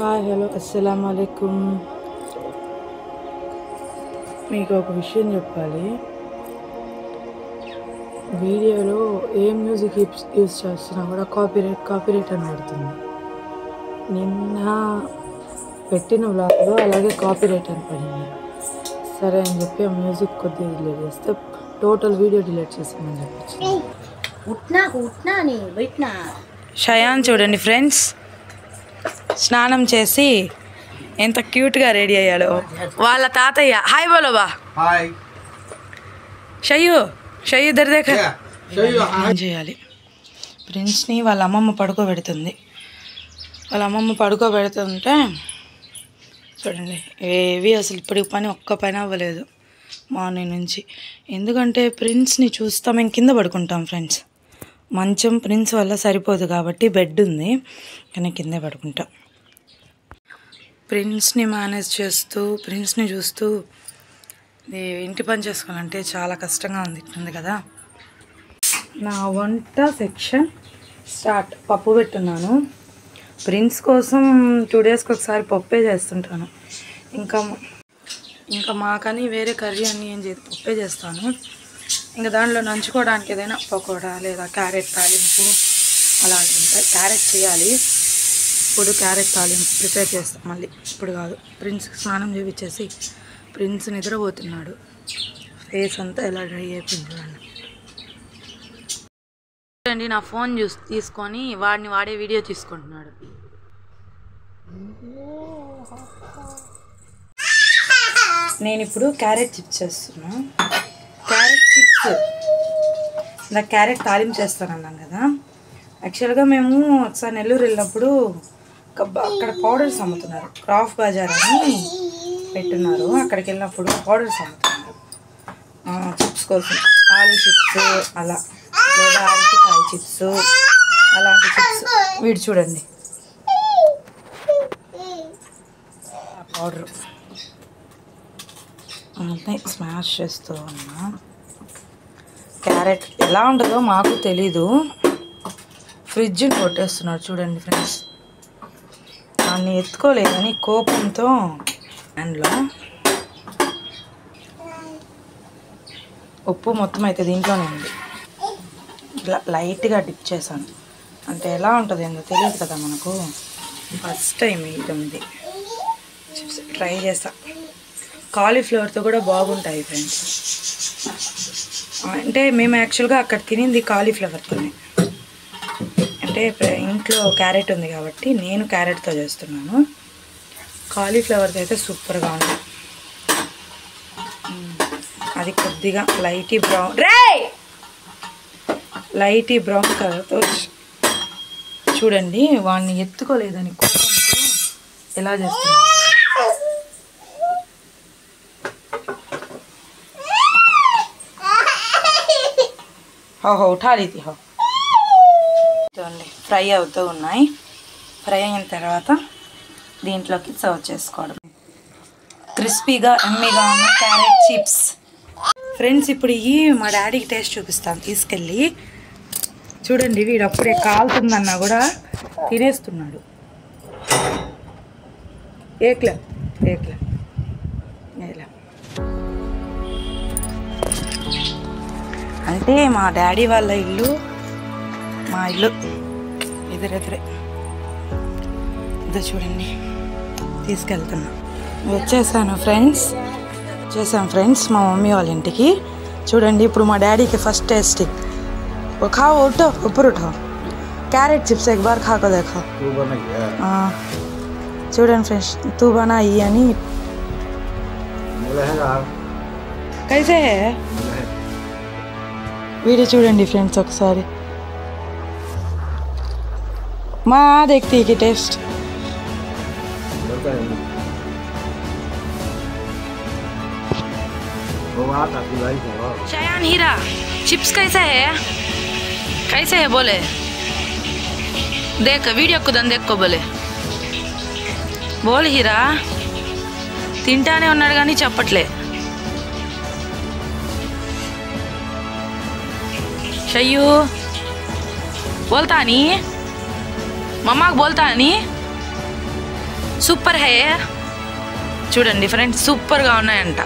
Hi hello అస్సలాము అలైకుం. మీకు ఒక విషయం చెప్పాలి. వీడియోలో ఏ మ్యూజిక్ యూజ్ చేస్తున్నా కూడా కాపీరైట్ అని పడుతుంది. నిన్న పెట్టిన వ్లాగ్లో అలాగే కాపీరైట్ అని పడింది. సరే అని చెప్పి ఆ మ్యూజిక్ కొద్దిగా డిలీట్ చేస్తే టోటల్ వీడియో డిలీట్ చేసామని చెప్పచ్చు. షయాన్ చూడండి ఫ్రెండ్స్, స్నానం చేసి ఎంత క్యూట్గా రెడీ అయ్యాడు. వాళ్ళ తాతయ్య హాయ్ బోలోబా. షయ్యు దగ్గర ఏం చేయాలి. ప్రిన్స్ని వాళ్ళ అమ్మమ్మ పడుకోబెడుతుంది. చూడండి ఏవి అసలు ఇప్పటికి పని ఒక్క పని అవ్వలేదు మార్నింగ్ నుంచి. ఎందుకంటే ప్రిన్స్ని చూస్తా మేము కింద పడుకుంటాం ఫ్రెండ్స్. మంచం ప్రిన్స్ వల్ల సరిపోదు కాబట్టి బెడ్ ఉంది, కానీ కిందే పడుకుంటాం. ప్రిన్స్ని మేనేజ్ చేస్తూ ప్రిన్స్ని చూస్తూ ఇంటి పని చేసుకోవాలంటే చాలా కష్టంగా ఉంది కదా. నా వంట సెక్షన్ స్టార్ట్. పప్పు పెట్టున్నాను. ప్రిన్స్ కోసం 2 డేస్కి ఒకసారి పప్పే చేస్తుంటాను. ఇంకా మాకని వేరే కర్రీ అని ఏం చేసి పప్పే చేస్తాను. ఇంకా దాంట్లో నంచుకోవడానికి ఏదైనా పకోడా లేదా క్యారెట్ తాలింపు అలాంటివి ఉంటాయి. క్యారెట్ చేయాలి. ఇప్పుడు క్యారెట్ తాలింపు ప్రిపేర్ చేస్తాం. మళ్ళీ ఇప్పుడు కాదు. ప్రిన్స్కి స్నానం చేయించేసి ప్రిన్స్ నిద్రపోతున్నాడు. ఫేస్ అంతా ఎలా డ్రై అయిపోయింది చూడండి. నా ఫోన్ తీసుకొని వాడే వీడియో తీసుకుంటున్నాడు. నేను ఇప్పుడు క్యారెట్ చిప్స్ చేస్తున్నా. క్యారెట్ చిప్స్ ఇలా క్యారెట్ తాలింపు చేస్తానన్నాను కదా. యాక్చువల్గా మేము ఒకసారి నెల్లూరు వెళ్ళినప్పుడు అక్కడ పౌడర్స్ అమ్ముతున్నారు. క్రాఫ్ట్ బజార్ అని పెట్టున్నారు. అక్కడికి వెళ్ళినప్పుడు పౌడర్స్ అమ్ముతున్నారు చిప్స్ కోసం. ఆలు చిప్స్ అలా, లేదా అరటికాయ చిప్స్ అలాంటి చిప్స్. వీడు చూడండి ఆ పౌడర్ అంతే స్మాష్ చేస్తూ ఉన్నా. క్యారెట్ ఎలా ఉంటుందో మాకు తెలీదు. ఫ్రిడ్జ్ని కొట్టేస్తున్నాడు చూడండి ఫ్రెండ్స్. దాన్ని ఎత్తుకోలేదని కోపంతో హ్యాండ్లో ఉప్పు మొత్తం అయితే దీంట్లోనే ఉంది. ఇట్లా లైట్గా డిప్ చేశాను. అంటే ఎలా ఉంటుంది ఏందో తెలియదు కదా మనకు. ఫస్ట్ టైం ఇది ట్రై చేస్తా. కాలీఫ్లవర్తో కూడా బాగుంటాయి ఫ్రెండ్స్. అంటే మేము యాక్చువల్గా అక్కడ తినింది కాలీఫ్లవర్తోనే. అంటే ఇంట్లో క్యారెట్ ఉంది కాబట్టి నేను క్యారెట్తో చేస్తున్నాను. కాలీఫ్లవర్తో అయితే సూపర్గా ఉంది. అది కొద్దిగా లైటీ బ్రౌన్ కలర్తో చూడండి. వాడిని ఎత్తుకోలేదని కోపంతో ఎలా చేస్తున్నాను. హో ఉఠా రీతి హో. ఫ్రై అవుతూ ఉన్నాయి. ఫ్రై అయిన తర్వాత దీంట్లోకి సర్వ్ చేసుకోవడం. క్రిస్పీగా ఎమ్మీగా ఉన్న క్యారెట్ చిప్స్ ఫ్రెండ్స్. ఇప్పుడు మా డాడీకి టేస్ట్ చూపిస్తాను తీసుకెళ్ళి. చూడండి వీడు అప్పుడే కాలుతుందన్నా కూడా తినేస్తున్నాడు. ఏక్లే అంటే మా డాడీ వాళ్ళ ఇల్లు మా ఇల్లు ఎదురెదురే. ఇదో చూడండి తీసుకెళ్తున్నా. వచ్చేసాం ఫ్రెండ్స్ మా మమ్మీ వాళ్ళ ఇంటికి. చూడండి ఇప్పుడు మా డాడీకి ఫస్ట్ టేస్టింగ్. खाओ उठो ऊपर उठाओ. कैरेट चिप्स एक बार खा को देखो. చూడండి ఫ్రెండ్స్ तू बनाई అని. कैसे है వీడియో చూడండి ఫ్రెండ్స్ ఒకసారి. మా देखती है कि टेस्ट. शयान हीरा चिप्स कैसा है बोले. देख वीडियो को देख को बोले. बोल हीरा. తింటానే ఉన్నాడు కానీ చెప్పట్లే. शयू बोलता नहीं मम्मा को बोलता नहीं. సూపర్ హే చూడండి ఫ్రెండ్స్, సూపర్గా ఉన్నాయంట.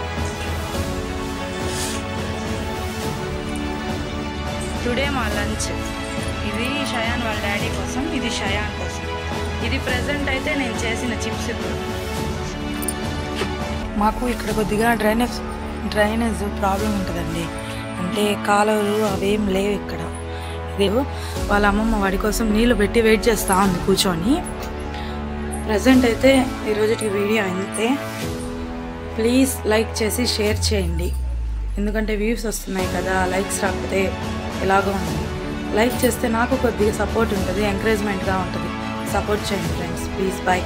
టుడే మా లంచ్ ఇది షయాన్ వాళ్ళ డాడీ కోసం, ఇది షయాన్ కోసం. ఇది ప్రెజెంట్ అయితే నేను చేసిన చిప్స్. ఇప్పుడు మాకు ఇక్కడ కొద్దిగా డ్రైనేజ్ ప్రాబ్లం ఉంటుందండి. అంటే కాలువలు అవేం లేవు ఇక్కడ. ఇది వాళ్ళ అమ్మమ్మ వాడి కోసం నీళ్ళు పెట్టి వెయిట్ చేస్తూ ఉంది కూర్చొని. ప్రజెంట్ అయితే ఈరోజుకి వీడియో అంతే. ప్లీజ్ లైక్ చేసి షేర్ చేయండి, ఎందుకంటే వ్యూస్ వస్తున్నాయి కదా. లైక్స్ రాకపోతే ఎలాగో ఉంది. లైక్ చేస్తే నాకు కొద్దిగా సపోర్ట్ ఉంటుంది, ఎంకరేజ్మెంట్గా ఉంటుంది. సపోర్ట్ చేయండి ఫ్రెండ్స్, ప్లీజ్. బాయ్.